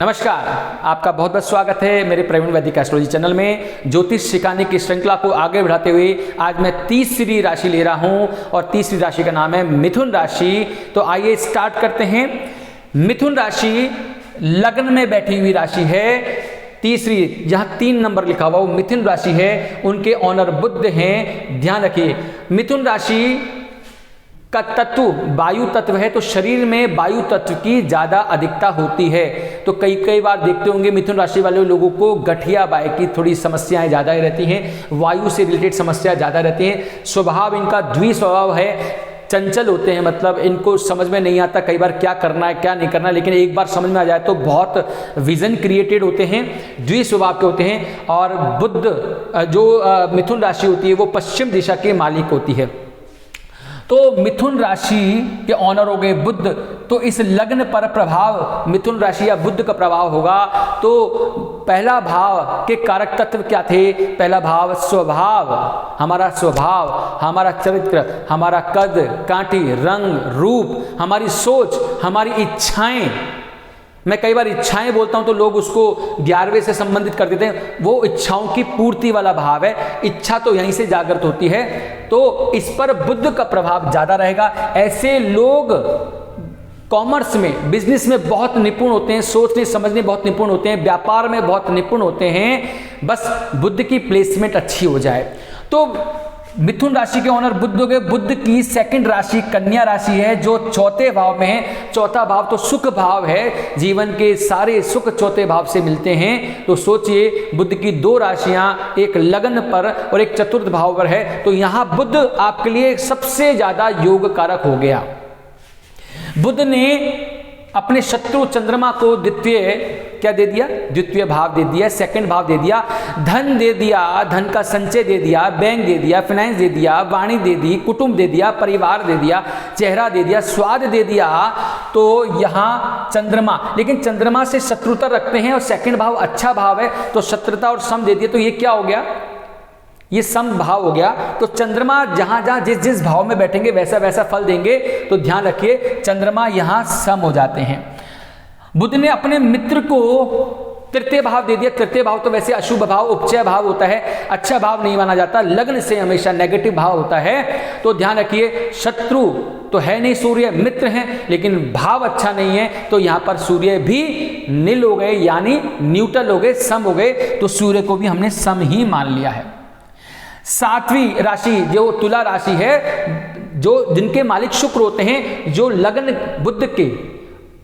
नमस्कार, आपका बहुत बहुत स्वागत है मेरे प्रवीण वैदिक एस्ट्रोलॉजी चैनल में। ज्योतिष सिखाने की श्रृंखला को आगे बढ़ाते हुए आज मैं तीसरी राशि ले रहा हूं और तीसरी राशि का नाम है मिथुन राशि। तो आइए स्टार्ट करते हैं। मिथुन राशि लग्न में बैठी हुई राशि है। तीसरी, जहां 3 नंबर लिखा हुआ वो मिथुन राशि है, उनके ऑनर बुध हैं। ध्यान रखिए, मिथुन राशि का तत्व वायु तत्व है, तो शरीर में वायु तत्व की ज़्यादा अधिकता होती है। तो कई बार देखते होंगे मिथुन राशि वाले लोगों को गठिया बाय की थोड़ी समस्याएं ज़्यादा रहती हैं, वायु से रिलेटेड समस्या ज़्यादा रहती हैं। स्वभाव इनका द्विस्वभाव है, चंचल होते हैं, मतलब इनको समझ में नहीं आता कई बार क्या करना है क्या नहीं करना, लेकिन एक बार समझ में आ जाए तो बहुत विजन क्रिएटेड होते हैं, द्विस्वभाव के होते हैं। और बुध जो मिथुन राशि होती है वो पश्चिम दिशा के मालिक होती है। तो मिथुन राशि के ऑनर हो गए बुध, तो इस लग्न पर प्रभाव मिथुन राशि या बुध का प्रभाव होगा। तो पहला भाव के कारक तत्व क्या थे? पहला भाव स्वभाव, हमारा चरित्र, हमारा कद काठी, रंग रूप, हमारी सोच, हमारी इच्छाएं। मैं कई बार इच्छाएं बोलता हूं तो लोग उसको 11वें से संबंधित कर देते हैं, वो इच्छाओं की पूर्ति वाला भाव है। इच्छा तो यहीं से जागृत होती है, तो इस पर बुध का प्रभाव ज्यादा रहेगा। ऐसे लोग कॉमर्स में, बिजनेस में बहुत निपुण होते हैं, सोचने समझने बहुत निपुण होते हैं, व्यापार में बहुत निपुण होते हैं, बस बुध की प्लेसमेंट अच्छी हो जाए। तो मिथुन राशि के ऑनर बुध हो गए। बुध की सेकंड राशि कन्या राशि है जो चौथे भाव में है। चौथा भाव तो सुख भाव है, जीवन के सारे सुख चौथे भाव से मिलते हैं। तो सोचिए, बुध की 2 राशियां, एक लग्न पर और एक चतुर्थ भाव पर है, तो यहां बुध आपके लिए सबसे ज्यादा योग कारक हो गया। बुध ने अपने शत्रु चंद्रमा को क्या दे दिया? द्वितीय भाव दे दिया, सेकंड भाव दे दिया, धन दे दिया, धन का संचय दे दिया, बैंक दे दिया, फाइनेंस दे दिया, वाणी दे दी, कुटुंब दे दिया, परिवार दे दिया, चेहरा दे दिया, स्वाद दे दिया। तो यहां चंद्रमा, लेकिन चंद्रमा से शत्रुता रखते हैं और सेकंड भाव अच्छा भाव है, तो शत्रुता और सम दे दिया। तो ये क्या हो गया? ये सम भाव हो गया। तो चंद्रमा जहां जहां जिस जिस भाव में बैठेंगे वैसा वैसा फल देंगे। तो ध्यान रखिए, चंद्रमा यहां सम हो जाते हैं। बुध ने अपने मित्र को तृतीय भाव दे दिया। तृतीय भाव तो वैसे अशुभ भाव, उपचय भाव होता है, अच्छा भाव नहीं माना जाता, लग्न से हमेशा नेगेटिव भाव होता है। तो ध्यान रखिए, शत्रु तो है नहीं, सूर्य मित्र हैं, लेकिन भाव अच्छा नहीं है, तो यहां पर सूर्य भी नील हो गए, यानी न्यूट्रल हो गए, सम हो गए। तो सूर्य को भी हमने सम ही मान लिया है। 7वीं राशि जो तुला राशि है, जो जिनके मालिक शुक्र होते हैं, जो लग्न बुध के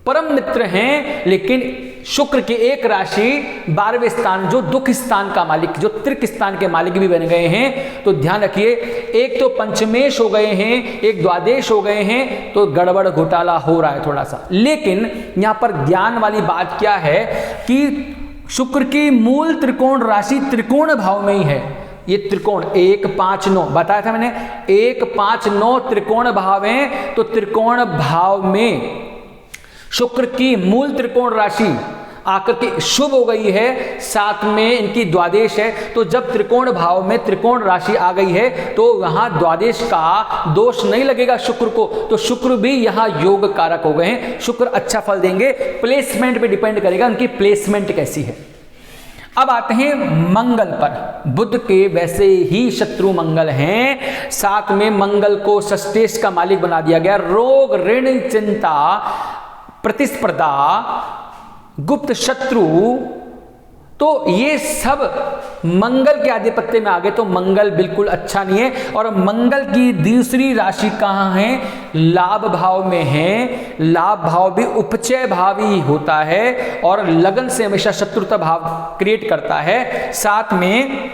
परम मित्र हैं, लेकिन शुक्र के एक राशि 12वें स्थान, जो दुख स्थान का मालिक, जो त्रिक स्थान के मालिक भी बन गए हैं। तो ध्यान रखिए, एक तो पंचमेश हो गए हैं, एक द्वादश हो गए हैं, तो गड़बड़ घोटाला हो रहा है थोड़ा सा। लेकिन यहां पर ज्ञान वाली बात क्या है कि शुक्र की मूल त्रिकोण राशि त्रिकोण भाव में ही है। ये त्रिकोण 1, 5, 9 बताया था मैंने, 1, 5, 9 त्रिकोण भाव हैं। तो त्रिकोण भाव में शुक्र की मूल त्रिकोण राशि आकर के शुभ हो गई है, साथ में इनकी द्वादश है। तो जब त्रिकोण भाव में त्रिकोण राशि आ गई है तो वहां द्वादश का दोष नहीं लगेगा शुक्र को, तो शुक्र भी यहां योग कारक हो गए हैं। शुक्र अच्छा फल देंगे, प्लेसमेंट पे डिपेंड करेगा उनकी प्लेसमेंट कैसी है। अब आते हैं मंगल पर। बुध के वैसे ही शत्रु मंगल हैं, साथ में मंगल को षष्ठेश का मालिक बना दिया गया। रोग, ऋण, चिंता, प्रतिस्पर्धा, गुप्त शत्रु, तो ये सब मंगल के आधिपत्य में आ गए। तो मंगल बिल्कुल अच्छा नहीं है। और मंगल की दूसरी राशि कहां है? लाभ भाव में है। लाभ भाव भी उपचय भाव ही होता है और लगन से हमेशा शत्रुता भाव क्रिएट करता है। साथ में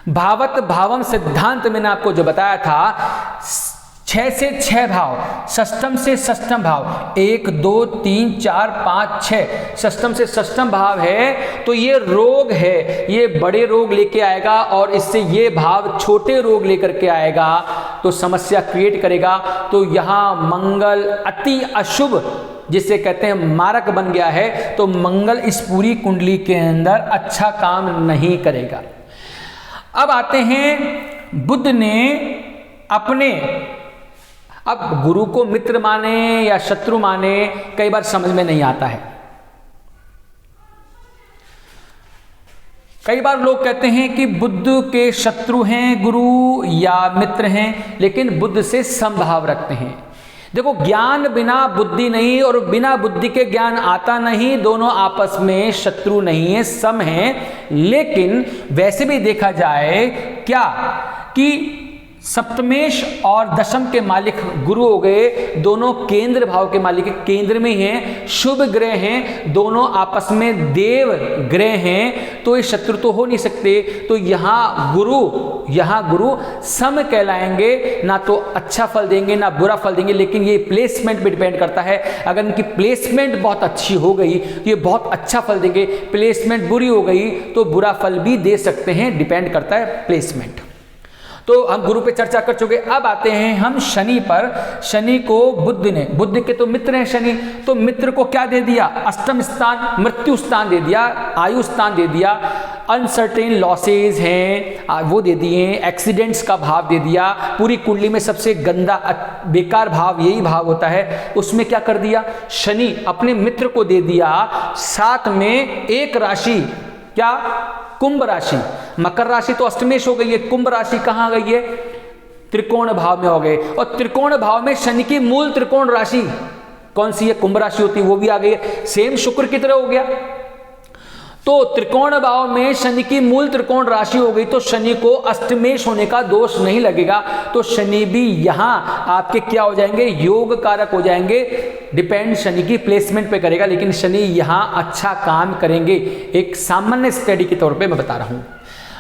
भावत भावम सिद्धांत मैंने आपको जो बताया था, 6 से 6 भाव, षष्ठम से षष्ठम भाव, 1, 2, 3, 4, 5, 6, षष्ठम से षष्ठम भाव है। तो ये रोग है, ये बड़े रोग लेके आएगा और इससे ये भाव छोटे रोग लेकर के आएगा, तो समस्या क्रिएट करेगा। तो यहाँ मंगल अति अशुभ, जिसे कहते हैं मारक बन गया है। तो मंगल इस पूरी कुंडली के अंदर अच्छा काम नहीं करेगा। अब आते हैं, बुध ने अपने, अब गुरु को मित्र माने या शत्रु माने, कई बार समझ में नहीं आता है। कई बार लोग कहते हैं कि बुध के शत्रु हैं गुरु या मित्र हैं, लेकिन बुध से समभाव रखते हैं। देखो, ज्ञान बिना बुद्धि नहीं और बिना बुद्धि के ज्ञान आता नहीं, दोनों आपस में शत्रु नहीं है, सम हैं। लेकिन वैसे भी देखा जाए क्या कि सप्तमेश और दशम के मालिक गुरु हो गए, दोनों केंद्र भाव के मालिक केंद्र में हैं, शुभ ग्रह हैं, दोनों आपस में देव ग्रह हैं, तो ये शत्रु तो हो नहीं सकते। तो यहाँ गुरु सम कहलाएंगे, ना तो अच्छा फल देंगे ना बुरा फल देंगे, लेकिन ये प्लेसमेंट पे डिपेंड करता है। अगर इनकी प्लेसमेंट बहुत अच्छी हो गई तो ये बहुत अच्छा फल देंगे, प्लेसमेंट बुरी हो गई तो बुरा फल भी दे सकते हैं, डिपेंड करता है प्लेसमेंट। तो हम गुरु पे चर्चा कर चुके, अब आते हैं हम शनि पर। शनि को बुध के तो मित्र हैं शनि, तो मित्र को क्या दे दिया? अष्टम स्थान, मृत्यु स्थान दे दिया, आयु स्थान दे दिया, अनसर्टेन लॉसेज हैं वो दे दिए, एक्सीडेंट्स का भाव दे दिया। पूरी कुंडली में सबसे गंदा बेकार भाव यही भाव होता है, उसमें क्या कर दिया? शनि अपने मित्र को दे दिया। साथ में एक राशि, क्या? कुंभ राशि। मकर राशि तो अष्टमेश हो गई है, कुंभ राशि कहां गई है? त्रिकोण भाव में हो गए। और त्रिकोण भाव में शनि की मूल त्रिकोण राशि कौन सी है? कुंभ राशि होती है, वो भी आ गई है, सेम शुक्र की तरह हो गया। तो त्रिकोण भाव में शनि की मूल त्रिकोण राशि हो गई, तो शनि को अष्टमेश होने का दोष नहीं लगेगा। तो शनि भी यहां आपके क्या हो जाएंगे? योग कारक हो जाएंगे। डिपेंड शनि की प्लेसमेंट पे करेगा, लेकिन शनि यहां अच्छा काम करेंगे, एक सामान्य स्टडी के तौर पे मैं बता रहा हूं।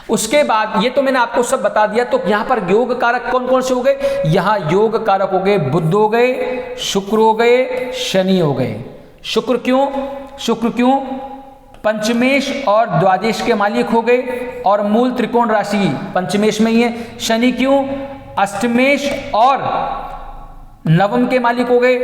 उसके बाद ये तो मैंने आपको सब बता दिया। तो यहां पर योग कारक कौन कौन से हो गए? यहां योग कारक हो गए बुध हो गए, शुक्र हो गए, शनि हो गए। शुक्र क्यों? पंचमेश और द्वादश के मालिक हो गए और मूल त्रिकोण राशि पंचमेश में ही है। शनि क्यों? अष्टमेश और नवम के मालिक हो गए,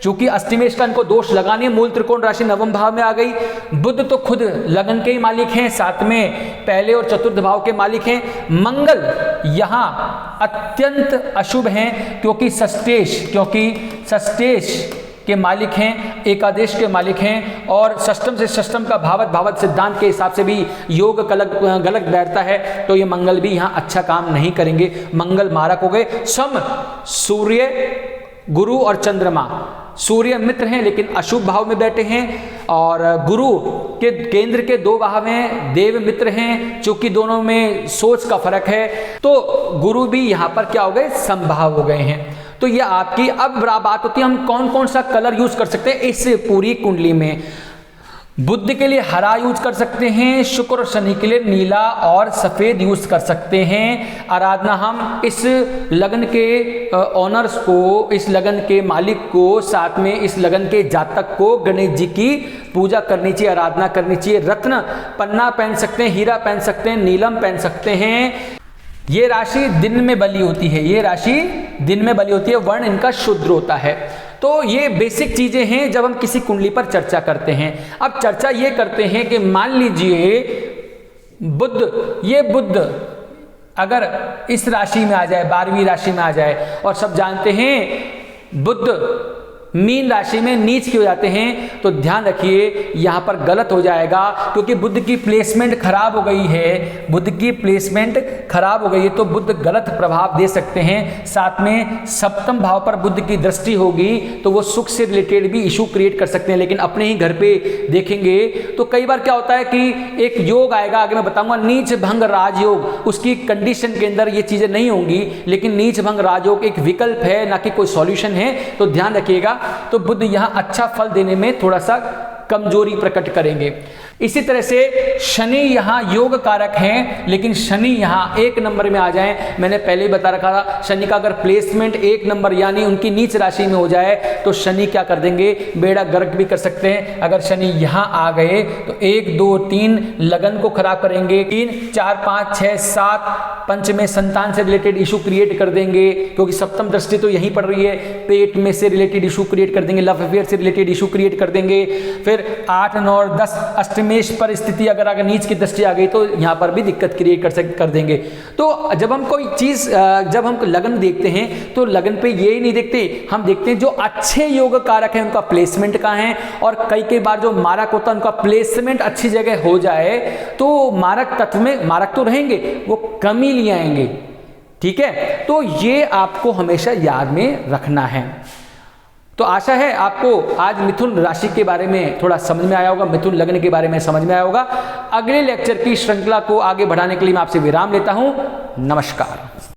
क्योंकि अष्टमेश का इनको दोष लगाने, मूल त्रिकोण राशि नवम भाव में आ गई। बुध तो खुद लगन के ही मालिक हैं, साथ में पहले और चतुर्थ भाव के मालिक हैं। मंगल यहां अत्यंत अशुभ हैं, क्योंकि षष्टेश के मालिक हैं, एकादश के मालिक हैं, और षष्टम से षष्टम का भावत सिद्धांत के हिसाब से भी योग गलत बैठता है, तो ये मंगल भी यहाँ अच्छा काम नहीं करेंगे, मंगल मारक हो गए। सम सूर्य, गुरु और चंद्रमा। सूर्य मित्र हैं लेकिन अशुभ भाव में बैठे हैं, और गुरु के केंद्र के दो भाव हैं, देव मित्र हैं, चूंकि दोनों में सोच का फर्क है, तो गुरु भी यहाँ पर क्या हो गए? समभाव हो गए हैं। तो ये आपकी अब बात होती है हम कौन कौन सा कलर यूज कर सकते हैं इस पूरी कुंडली में। बुध के लिए हरा यूज कर सकते हैं, शुक्र और शनि के लिए नीला और सफेद यूज कर सकते हैं। आराधना हम इस लगन के ऑनर्स को, इस लगन के मालिक को, साथ में इस लगन के जातक को गणेश जी की पूजा करनी चाहिए, आराधना करनी चाहिए। रत्न पन्ना पहन सकते हैं, हीरा पहन सकते हैं, नीलम पहन सकते हैं। ये राशि दिन में बली होती है, वर्ण इनका शुद्र होता है। तो ये बेसिक चीजें हैं जब हम किसी कुंडली पर चर्चा करते हैं। अब चर्चा ये करते हैं कि मान लीजिए बुध अगर इस राशि में आ जाए, 12वीं राशि में आ जाए, और सब जानते हैं बुध मीन राशि में नीच के हो जाते हैं, तो ध्यान रखिए यहां पर गलत हो जाएगा, क्योंकि बुध की प्लेसमेंट खराब हो गई है। तो बुध गलत प्रभाव दे सकते हैं। साथ में सप्तम भाव पर बुध की दृष्टि होगी तो वो सुख से रिलेटेड भी इशू क्रिएट कर सकते हैं। लेकिन अपने ही घर पे देखेंगे तो कई बार क्या होता है कि एक योग आएगा, आगे मैं बताऊंगा, नीच भंग राजयोग। उसकी कंडीशन के अंदर ये चीजें नहीं होंगी, लेकिन नीच भंग राजयोग एक विकल्प है, ना कि कोई सॉल्यूशन है। तो ध्यान रखिएगा। तो बुध यहां अच्छा फल देने में थोड़ा सा कमजोरी प्रकट करेंगे। इसी तरह से शनि यहाँ योग कारक हैं, लेकिन शनि यहाँ 1 नंबर में आ जाएं, मैंने पहले ही बता रखा था, शनि का अगर प्लेसमेंट 1 नंबर यानी उनकी नीच राशि में हो जाए तो शनि क्या कर देंगे? बेड़ा गर्क भी कर सकते हैं। अगर शनि यहाँ आ गए तो 1, 2, 3 लगन को खराब करेंगे, 3, 4, 5, 6, 7 पंच में संतान से रिलेटेड इशू क्रिएट कर देंगे, क्योंकि सप्तम दृष्टि तो यहीं पड़ रही है। पेट में से रिलेटेड इशू क्रिएट कर देंगे, लव अफेयर से रिलेटेड इशू क्रिएट कर देंगे। फिर 8, 9 और 10 अष्टमी षष्टमेश पर स्थिति अगर नीच की दृष्टि आ गई तो यहाँ पर भी दिक्कत क्रिएट कर देंगे। तो जब हम कोई चीज़ जब हम लग्न देखते हैं तो लग्न पे ये नहीं देखते, हम देखते हैं जो अच्छे योग कारक हैं उनका प्लेसमेंट कहाँ है, और कई बार जो मारक होता है उनका प्लेसमेंट अच्छी जगह हो जाए तो मारक तत्व में मारक तो रहेंगे, वो कमी ले आएंगे। ठीक है, तो ये आपको हमेशा याद में रखना है। तो आशा है आपको आज मिथुन राशि के बारे में थोड़ा समझ में आया होगा, मिथुन लग्न के बारे में समझ में आया होगा। अगले लेक्चर की श्रृंखला को आगे बढ़ाने के लिए मैं आपसे विराम लेता हूं। नमस्कार।